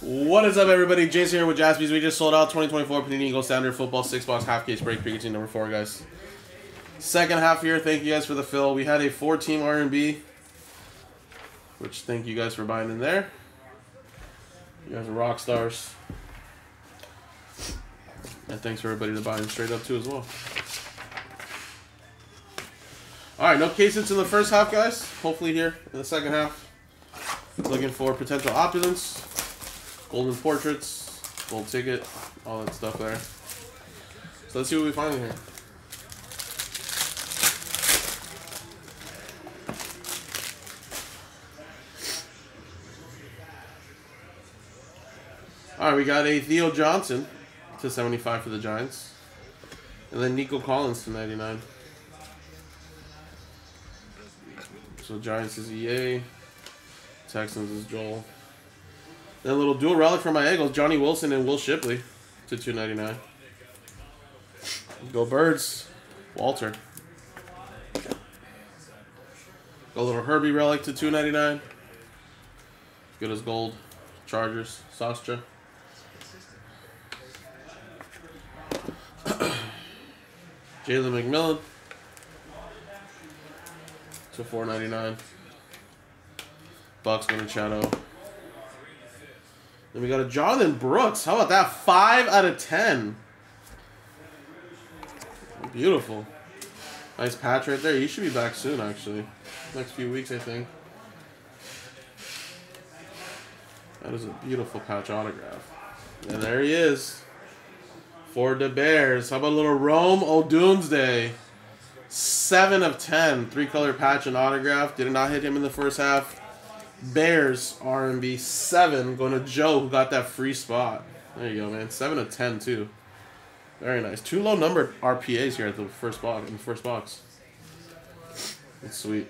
What is up, everybody? Jason here with Jaspys. We just sold out 2024 Panini Eagle Standard Football 6-box half case break Pikachu number 4, guys. Second half here. Thank you guys for the fill. We had a 4-team R&B, which thank you guys for buying in there. You guys are rock stars. And thanks for everybody to buy in straight up too as well. Alright, no case hits in the first half, guys. Hopefully here in the second half. Looking for potential opulence, golden portraits, gold ticket, all that stuff there. So let's see what we find in here. Alright, we got a Theo Johnson to 75 for the Giants. And then Nico Collins to 99. So Giants is EA. Texans is Joel. Then a little dual relic for my Eagles, Johnny Wilson and Will Shipley to 299. Go Birds, Walter. Go a little Herbie relic to 299. Good as gold, Chargers, Sastra. Jalen McMillan to 499. Bucks winning shadow. Then we got a Jonathan Brooks. How about that? 5 out of 10. Beautiful. Nice patch right there. He should be back soon, actually. Next few weeks, I think. That is a beautiful patch autograph. And there he is. For the Bears. How about a little Rome O'Doomsday? 7 of 10. 3-color patch and autograph. Did not hit him in the first half. Bears R&B 7 going to Joe, who got that free spot. There you go, man. 7 of 10 too. Very nice. 2 low numbered RPAs here at the first box. In the first box. That's sweet.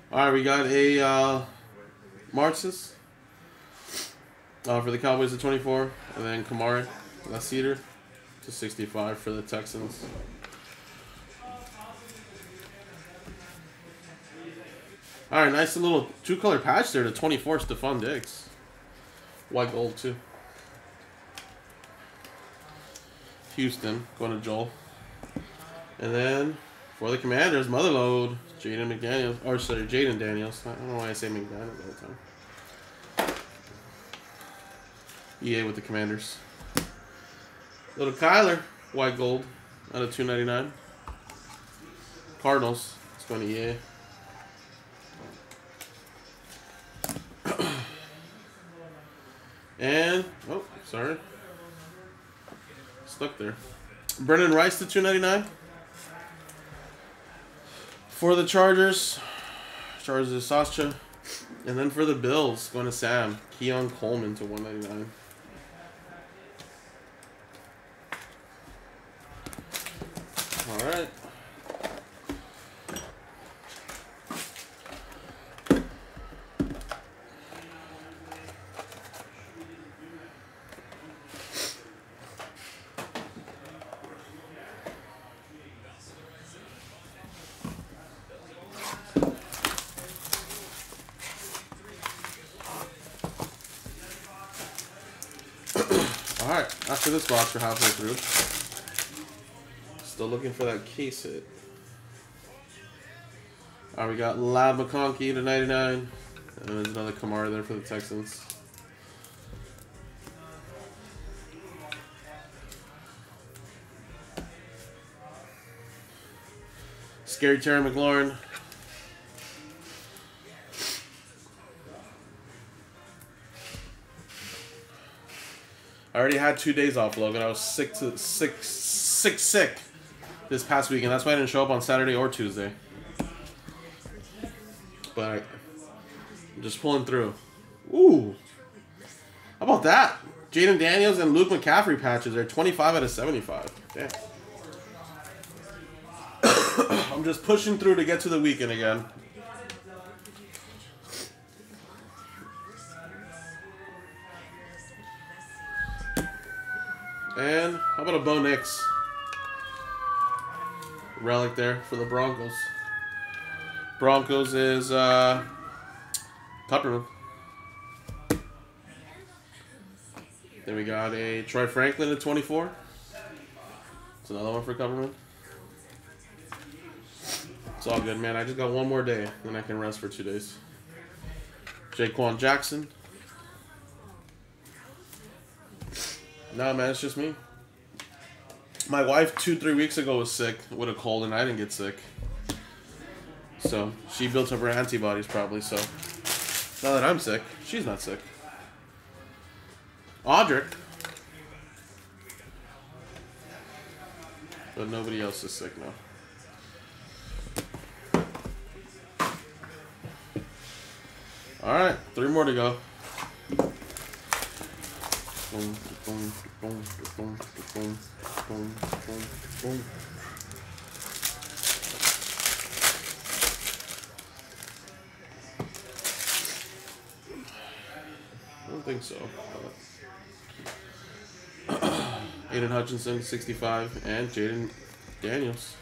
Alright, we got a Marxus for the Cowboys at 24, and then Kamari Lassiter to 65 for the Texans. Alright, nice little 2-color patch there to 24, Stephon Diggs. White gold too. Houston going to Joel. And then for the Commanders, Motherload, Jaden McDaniels, or sorry, Jaden Daniels. I don't know why I say McDaniels all the time. EA with the Commanders. Little Kyler, white gold, out of 299. Cardinals, it's going to EA. And, oh, sorry. Stuck there. Brennan Rice to 299. For the Chargers is Sascha. And then for the Bills, going to Sam, Keon Coleman to 199. All right. Alright, after this box, we're halfway through. Still looking for that case hit. Alright, we got Lab McConkey to 99. And there's another Kamara there for the Texans. Scary Terry McLaurin. I already had 2 days off, Logan. I was sick this past weekend. That's why I didn't show up on Saturday or Tuesday. But I'm just pulling through. Ooh. How about that? Jaden Daniels and Luke McCaffrey patches are 25 out of 75. Damn. I'm just pushing through to get to the weekend again. And how about a Bo Nix relic there for the Broncos? Broncos is Pepperman. Then we got a Troy Franklin at 24. It's another one for Cupperman. It's all good, man. I just got one more day, then I can rest for 2 days. Jaquan Jackson. Nah, man, it's just me. My wife 2-3 weeks ago was sick with a cold, and I didn't get sick. So she built up her antibodies probably. So now that I'm sick, she's not sick. Audric. But nobody else is sick now. Alright, 3 more to go. I don't think so. Aiden Hutchinson, 65, and Jaden Daniels.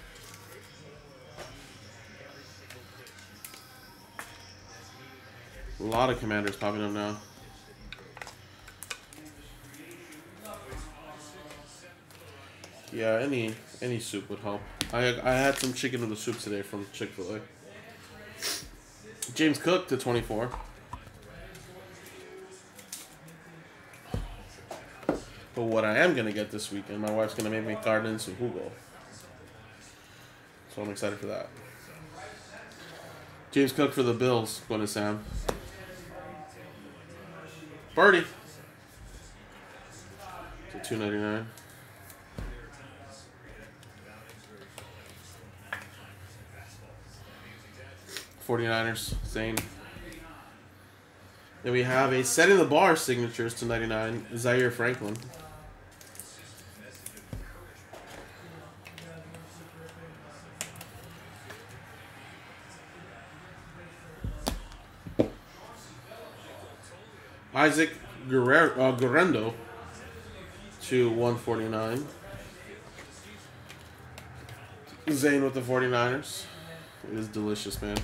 A lot of Commanders popping up now. Yeah, any soup would help. I had some chicken noodle soup today from Chick-fil-A. James Cook to 24. But what I am going to get this weekend, my wife's going to make me Cardinals and Hugo. So I'm excited for that. James Cook for the Bills, going to Sam. Birdie. To $2.99. $49ers, Zane. Then we have a Setting the Bar signatures to 99, Zaire Franklin. Isaac Guerrero to 149. Zane with the 49ers. It is delicious, man.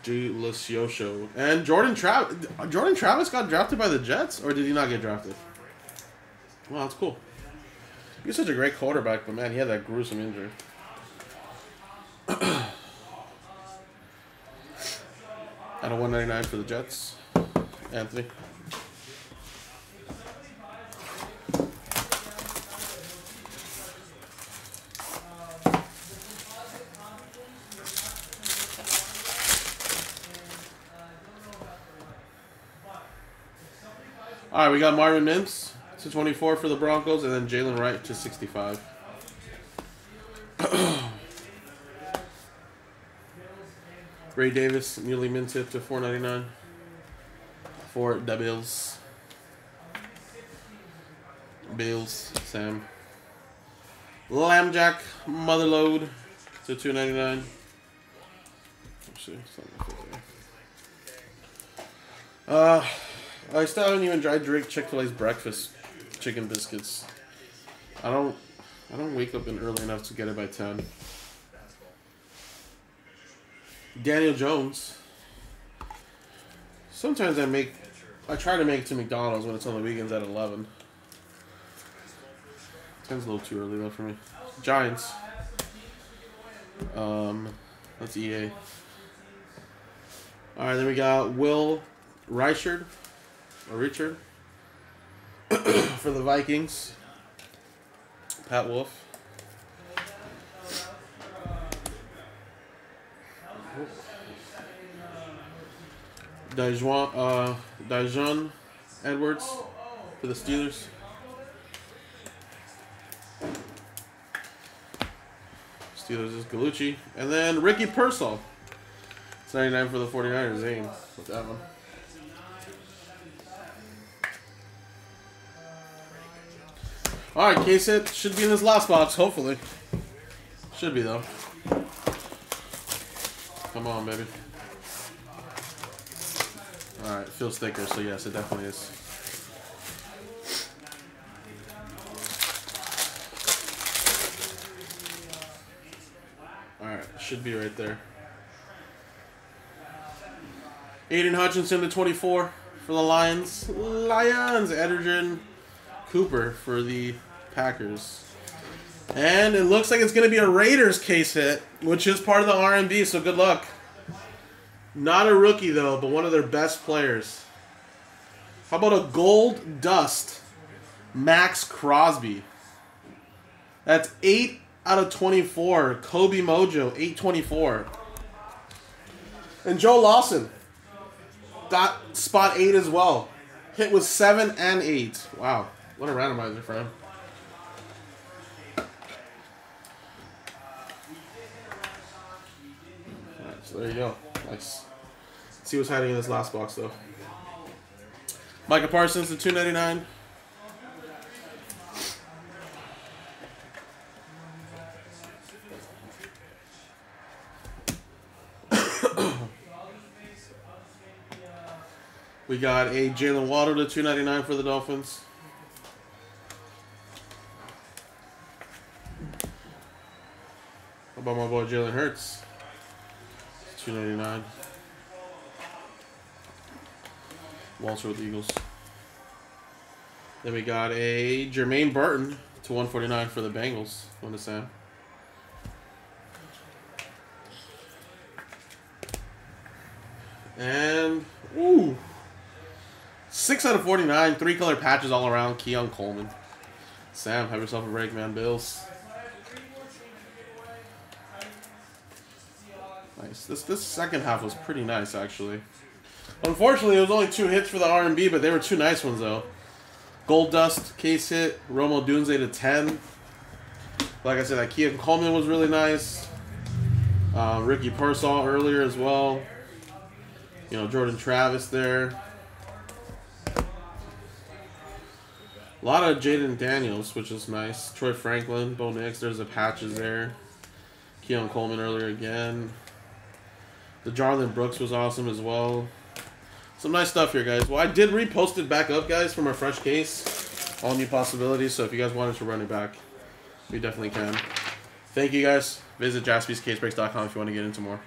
Delicioso. And Jordan Travis got drafted by the Jets, or did he not get drafted? Well, that's cool. He's such a great quarterback, but man, he had that gruesome injury. At a 199 for the Jets. Anthony. All right, we got Marvin Mims to 24 for the Broncos, and then Jalen Wright to 65. Ray Davis, newly minted to 499 for the Bills. Bills, Sam. Lambjack, Motherload to 299. Let's see, I still haven't even tried to drink Chick-fil-A's breakfast chicken biscuits. I don't wake up in early enough to get it by 10. Daniel Jones. Sometimes I try to make it to McDonald's when it's on the weekends at 11. 10's a little too early though for me. Giants. That's EA. Alright, then we got Will Richard for the Vikings. Pat Wolf. Dijon Edwards for the Steelers. Steelers is Galucci. And then Ricky Pearsall. It's 99 for the 49ers. Zane with that one. Alright, case hit should be in this last box, hopefully. Should be, though. Come on, baby. Alright, feels thicker, so yes, it definitely is. Alright, should be right there. Aiden Hutchinson to 24 for the Lions. Edgerrin Cooper for the Packers. And it looks like it's going to be a Raiders case hit, which is part of the R&B, so good luck. Not a rookie, though, but one of their best players. How about a gold dust Max Crosby? That's 8 out of 24. Kobe Mojo, 824. And Joe Lawson, spot 8 as well. Hit with 7 and 8. Wow, what a randomizer for him. Alright, so there you go. Nice. Let's see what's hiding in this last box, though. Micah Parsons to 299. We got a Jalen Waddle to 299 for the Dolphins. How about my boy Jalen Hurts? 299. Walter with the Eagles. Then we got a Jermaine Burton to 149 for the Bengals. One to Sam. And, ooh. 6 out of 49. 3-color patches all around. Keon Coleman. Sam, have yourself a break, man. Bills. Nice. This second half was pretty nice, actually. Unfortunately, it was only 2 hits for the R&B, but they were 2 nice ones, though. Gold Dust case hit. Romo Dunze to 10. Like I said, that Keon Coleman was really nice. Ricky Pearsall earlier as well. You know, Jordan Travis there. A lot of Jaden Daniels, which is nice. Troy Franklin, Bo Nix. There's the patches there. Keon Coleman earlier again. The Jarlin Brooks was awesome as well. Some nice stuff here, guys. Well, I did repost it back up, guys, from a fresh case. All new possibilities. So if you guys wanted to run it back, we definitely can. Thank you, guys. Visit JaspysCaseBreaks.com if you want to get into more.